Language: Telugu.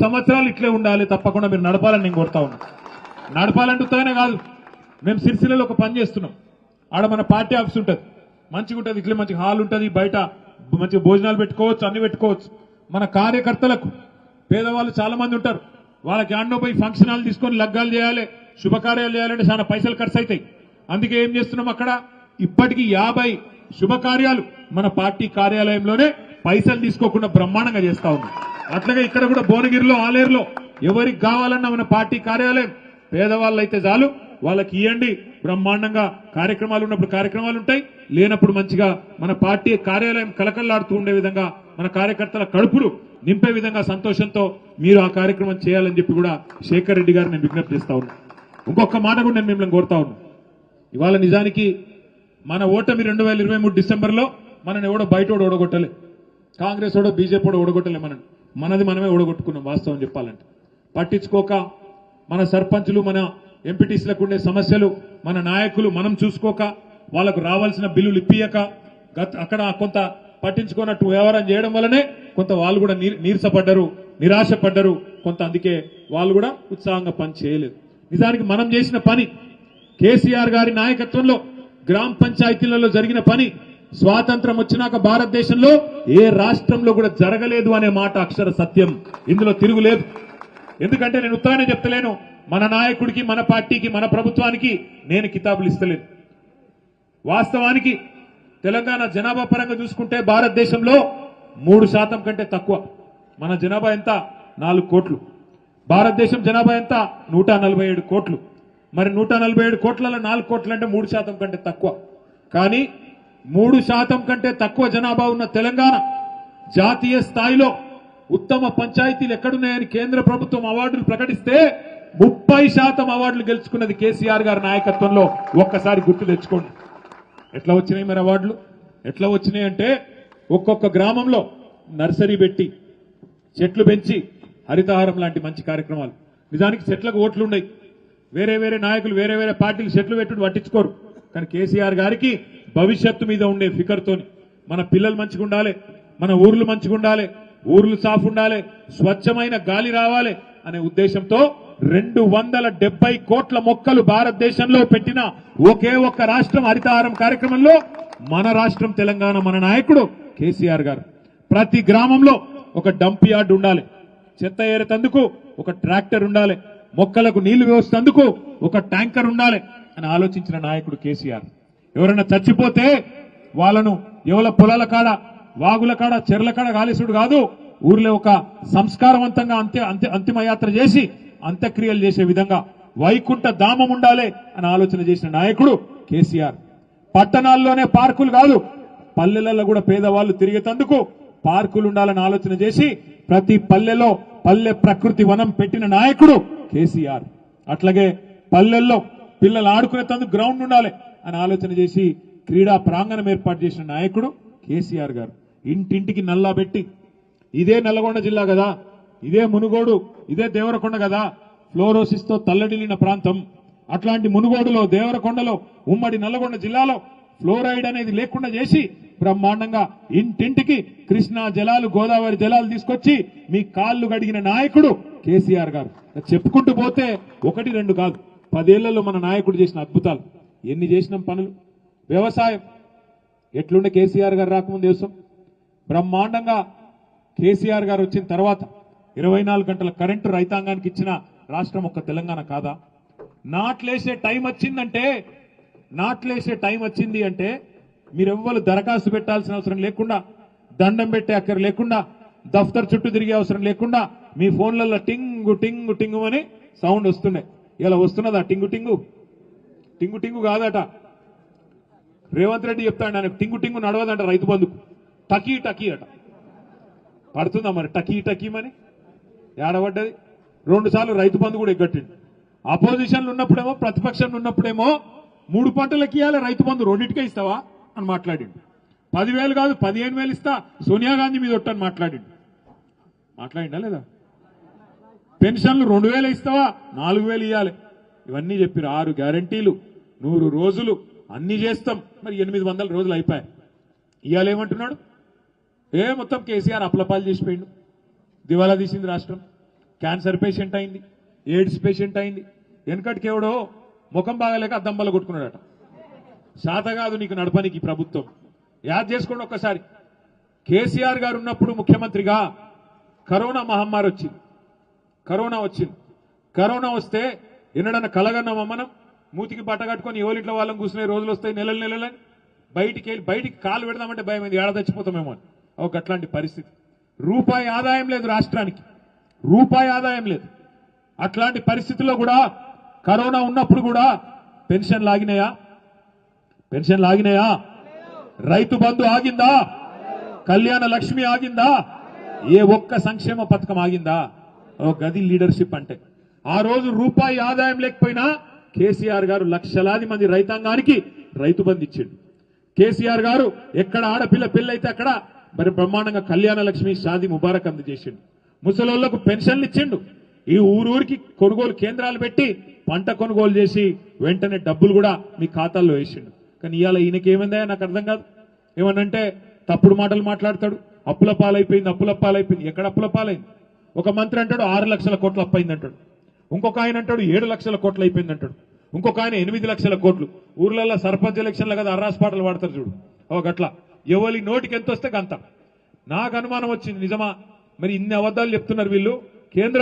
సంవత్సరాలు ఇట్లే ఉండాలి, తప్పకుండా మీరు నడపాలని నేను కోరుతా ఉన్నా. నడపాలంటుతానే కాదు, మేము సిరిసిల్లలో ఒక పని చేస్తున్నాం. ఆడ మన పార్టీ ఆఫీస్ ఉంటుంది, మంచిగా ఉంటుంది, ఇట్లే మంచి హాల్ ఉంటుంది, బయట మంచి భోజనాలు పెట్టుకోవచ్చు, అన్ని పెట్టుకోవచ్చు. మన కార్యకర్తలకు పేదవాళ్ళు చాలా మంది ఉంటారు, వాళ్ళకి ఆడనో పోయి ఫంక్షన్ హాల్ తీసుకొని లగ్గాలు చేయాలి, శుభకార్యాలు చేయాలంటే చాలా పైసలు ఖర్చు అవుతాయి. అందుకే ఏం చేస్తున్నాం, అక్కడ ఇప్పటికీ 50 శుభకార్యాలు మన పార్టీ కార్యాలయంలోనే పైసలు తీసుకోకుండా బ్రహ్మాండంగా చేస్తా ఉన్నాం. అట్లాగే ఇక్కడ కూడా భువనగిరిలో, ఆలేరులో ఎవరికి కావాలన్నా మన పార్టీ కార్యాలయం పేదవాళ్ళు అయితే చాలు వాళ్ళకి ఇవ్వండి, బ్రహ్మాండంగా కార్యక్రమాలు ఉన్నప్పుడు కార్యక్రమాలు ఉంటాయి, లేనప్పుడు మంచిగా మన పార్టీ కార్యాలయం కలకల్లాడుతూ ఉండే విధంగా మన కార్యకర్తల కడుపులు నింపే విధంగా సంతోషంతో మీరు ఆ కార్యక్రమం చేయాలని చెప్పి కూడా శేఖర్ రెడ్డి గారు నేను విజ్ఞప్తి చేస్తా ఉన్నా. ఇంకొక మాట కూడా నేను మిమ్మల్ని కోరుతా ఉన్నా. ఇవాళ నిజానికి మన ఓటమి 2023 డిసెంబర్లో మనని ఎవడో బయట ఓడగొట్టలే, కాంగ్రెస్ ఓడో బీజేపీ ఓడో ఓడగొట్టలే, మనది మనమే ఓడగొట్టుకున్నాం. వాస్తవం చెప్పాలంటే పట్టించుకోక మన సర్పంచులు, మన ఎంపీటీసీలకు ఉండే సమస్యలు మన నాయకులు మనం చూసుకోక, వాళ్ళకు రావాల్సిన బిల్లులు ఇప్పియక, అక్కడ కొంత పట్టించుకున్నట్టు వ్యవహారం చేయడం వల్లనే కొంత వాళ్ళు కూడా నీరసపడ్డారు, నిరాశపడ్డారు కొంత. అందుకే వాళ్ళు కూడా ఉత్సాహంగా పని చేయలేదు. నిజానికి మనం చేసిన పని, కేసీఆర్ గారి నాయకత్వంలో గ్రామ పంచాయతీలలో జరిగిన పని స్వాతంత్రం వచ్చినాక భారతదేశంలో ఏ రాష్ట్రంలో కూడా జరగలేదు అనే మాట అక్షర సత్యం, ఇందులో తిరుగులేదు. ఎందుకంటే నేను ఉత్తరానే చెప్తలేను, మన నాయకుడికి, మన పార్టీకి, మన ప్రభుత్వానికి నేను కితాబులు ఇస్తలేను. వాస్తవానికి తెలంగాణ జనాభా పరంగా చూసుకుంటే భారతదేశంలో 3% కంటే తక్కువ. మన జనాభా ఎంత? 4 కోట్లు. భారతదేశం జనాభా ఎంత? 147 కోట్లు. మరి 147 కోట్లలో 4 కోట్లు అంటే 3% కంటే తక్కువ. కానీ 3% కంటే తక్కువ జనాభా ఉన్న తెలంగాణ జాతీయ స్థాయిలో ఉత్తమ పంచాయతీలు ఎక్కడున్నాయని కేంద్ర ప్రభుత్వం అవార్డులు ప్రకటిస్తే 30% అవార్డులు గెలుచుకున్నది కేసీఆర్ గారి నాయకత్వంలో. ఒక్కసారి గుర్తు తెచ్చుకోండి. ఎట్లా వచ్చినాయి మరి అవార్డులు? ఎట్లా వచ్చినాయి అంటే ఒక్కొక్క గ్రామంలో నర్సరీ పెట్టి, చెట్లు పెంచి, హరితహారం లాంటి మంచి కార్యక్రమాలు. నిజానికి చెట్లకు ఓట్లు ఉన్నాయి, వేరే వేరే నాయకులు వేరే వేరే పార్టీలు చెట్లు పెట్టుడు పట్టించుకోరు. కానీ కేసీఆర్ గారికి భవిష్యత్తు మీద ఉండే ఫికర్తోని మన పిల్లలు మంచిగా ఉండాలి, మన ఊర్లు మంచిగా ఉండాలి, ఊర్లు సాఫ్ ఉండాలి, స్వచ్ఛమైన గాలి రావాలి అనే ఉద్దేశంతో 270 కోట్ల మొక్కలు భారతదేశంలో పెట్టిన ఒకే ఒక్క రాష్ట్రం హరితహారం కార్యక్రమంలో మన రాష్ట్రం తెలంగాణ. మన నాయకుడు కేసీఆర్ గారు ప్రతి గ్రామంలో ఒక డంప్ యార్డ్ ఉండాలి, చెత్త ఏరేతందుకు ఒక ట్రాక్టర్ ఉండాలి, మొక్కలకు నీళ్లు వేసేందుకు ఒక ట్యాంకర్ ఉండాలి అని ఆలోచించిన నాయకుడు కేసీఆర్. ఎవరైనా చచ్చిపోతే వాళ్ళను ఎవరి పొలాల కాడ, వాగుల కాడ, చెర్ల కాడ గాలిసుడు కాదు, ఊర్లో ఒక సంస్కారవంతంగా అంతిమయాత్ర చేసి అంత్యక్రియలు చేసే విధంగా వైకుంఠ ధామం ఉండాలి అని ఆలోచన చేసిన నాయకుడు కేసీఆర్. పట్టణాల్లోనే పార్కులు కాదు, పల్లెలలో కూడా పేదవాళ్లు తిరిగేందుకు పార్కులు ఉండాలని ఆలోచన చేసి ప్రతి పల్లెలో పల్లె ప్రకృతి వనం పెట్టిన నాయకుడు కేసీఆర్. అట్లాగే పల్లెల్లో పిల్లలు ఆడుకునేందుకు గ్రౌండ్ ఉండాలి అని ఆలోచన చేసి క్రీడా ప్రాంగణం ఏర్పాటు చేసిన నాయకుడు కేసీఆర్ గారు. ఇంటింటికి నల్లా పెట్టి, ఇదే నల్లగొండ జిల్లా కదా, ఇదే మునుగోడు, ఇదే దేవరకొండ కదా ఫ్లోరోసిస్ తో తల్లడిల్లిన ప్రాంతం. అట్లాంటి మునుగోడులో, దేవరకొండలో, ఉమ్మడి నల్లగొండ జిల్లాలో ఫ్లోరైడ్ అనేది లేకుండా చేసి బ్రహ్మాండంగా ఇంటింటికి కృష్ణా జలాలు, గోదావరి జలాలు తీసుకొచ్చి మీ కాళ్లు గడిగిన నాయకుడు కేసీఆర్ గారు. చెప్పుకుంటూ పోతే 1, 2 కాదు, 10 ఏళ్లలో మన నాయకుడు చేసిన అద్భుతాలు ఎన్ని చేసినాం పనులు. వ్యవసాయం ఎట్లుండే కేసీఆర్ గారు రాకముందు దేశం బ్రహ్మాండంగా. కేసీఆర్ గారు వచ్చిన తర్వాత 24 గంటల కరెంటు రైతాంగానికి ఇచ్చిన రాష్ట్రం ఒక్క తెలంగాణ కాదా? నాట్లేసే టైం వచ్చింది అంటే మీరెవ్వరు దరఖాస్తు పెట్టాల్సిన అవసరం లేకుండా, దండం పెట్టే అక్కర లేకుండా, దఫ్తర్ చుట్టూ తిరిగే అవసరం లేకుండా మీ ఫోన్లలో టింగు టింగు టింగు అని సౌండ్ వస్తుండే. ఇలా వస్తున్నదా టింగు టింగు? టింగు టింగు కాదట. రేవంత్ రెడ్డి చెప్తాడు ఆయన టింగు టింగు నడవదంట రైతు బంధుకు, టకీ టకీ అట. పడుతుందా మరి టకీ టకీమని? ఏడబడ్డది. 2 సార్లు రైతు బంధు కూడా ఎగ్గట్టిండు. అపోజిషన్లు ఉన్నప్పుడేమో, ప్రతిపక్షంలో ఉన్నప్పుడేమో 3 పంటలకు ఇవ్వాలి రైతు బంధు, 2టికే ఇస్తావా అని మాట్లాడిండు. 10,000 కాదు 15,000 ఇస్తా సోనియా గాంధీ మీద ఒట్టని మాట్లాడిండా లేదా? పెన్షన్లు 2,000 ఇస్తావా, 4,000 ఇవ్వాలి. ఇవన్నీ చెప్పారు. 6 గ్యారంటీలు, 100 రోజులు అన్ని చేస్తాం. మరి 800 రోజులు అయిపోయాయి. ఇవాళ ఏమంటున్నాడు? మొత్తం కేసీఆర్ అప్లపాలు చేసిపోయిండు, దివాలా తీసింది రాష్ట్రం. క్యాన్సర్ పేషెంట్ అయింది, ఎయిడ్స్ పేషెంట్ అయింది. వెనకటికి ఎవడో ముఖం బాగలేక అద్దం బల్ల కొట్టుకున్నాడట. శాత కాదు నీకు నడపనికి ప్రభుత్వం. యాద్ చేసుకోండి ఒక్కసారి. కేసీఆర్ గారు ఉన్నప్పుడు ముఖ్యమంత్రిగా కరోనా మహమ్మారి వచ్చింది. కరోనా వస్తే ఎన్నడన్నా కలగన్నామా మనం? మూతికి బట్ట కట్టుకొని ఎవరింట్లో వాళ్ళని కూర్చునే రోజులు వస్తాయి, నెలలని బయటికి కాలు పెడదామంటే భయం అయింది, ఏడ చచ్చిపోతామేమో అని. ఒక అట్లాంటి పరిస్థితి. రూపాయి ఆదాయం లేదు రాష్ట్రానికి, రూపాయి ఆదాయం లేదు. అట్లాంటి పరిస్థితుల్లో కూడా కరోనా ఉన్నప్పుడు కూడా పెన్షన్లు ఆగినాయా? రైతు బంధు ఆగిందా? కళ్యాణ లక్ష్మి ఆగిందా? ఏ ఒక్క సంక్షేమ పథకం ఆగిందా? ఓ గది లీడర్షిప్ అంటే. ఆ రోజు రూపాయి ఆదాయం లేకపోయినా కేసీఆర్ గారు లక్షలాది మంది రైతాంగానికి రైతు బంధు ఇచ్చిండు. కేసీఆర్ గారు ఎక్కడ ఆడపిల్ల పెళ్ళైతే అక్కడ మరి బ్రహ్మాండంగా కళ్యాణ లక్ష్మి షాదీ ముబారక్ అందజేసిండు. ముసలోళ్లకు పెన్షన్లు ఇచ్చిండు. ఈ ఊరూరికి కొనుగోలు కేంద్రాలు పెట్టి పంట కొనుగోలు చేసి వెంటనే డబ్బులు కూడా మీ ఖాతాల్లో వేసిండు. కానీ ఇవాళ ఈయనకి ఏమైందా నాకు అర్థం కాదు. ఏమనంటే తప్పుడు మాటలు మాట్లాడతాడు. అప్పుల పాలైపోయింది. ఎక్కడ అప్పుల పాలైంది? ఒక మంత్రి అంటాడు 6 లక్షల కోట్లు అప్పైంది అంటాడు. ఇంకొక ఆయన అంటాడు 7 లక్షల కోట్లు అయిపోయింది అంటాడు. ఇంకొక ఆయన 8 లక్షల కోట్లు. ఊర్లలో సర్పంచ్ ఎలక్షన్ల కదా అర్రాస్ పాటలు పాడతారు చూడు, ఓ గట్లా ఎవరి నోటికి ఎంత వస్తే గంత. నాకు అనుమానం వచ్చింది, నిజమా మరి ఇన్ని అబద్ధాలు చెప్తున్నారు వీళ్ళు? కేంద్ర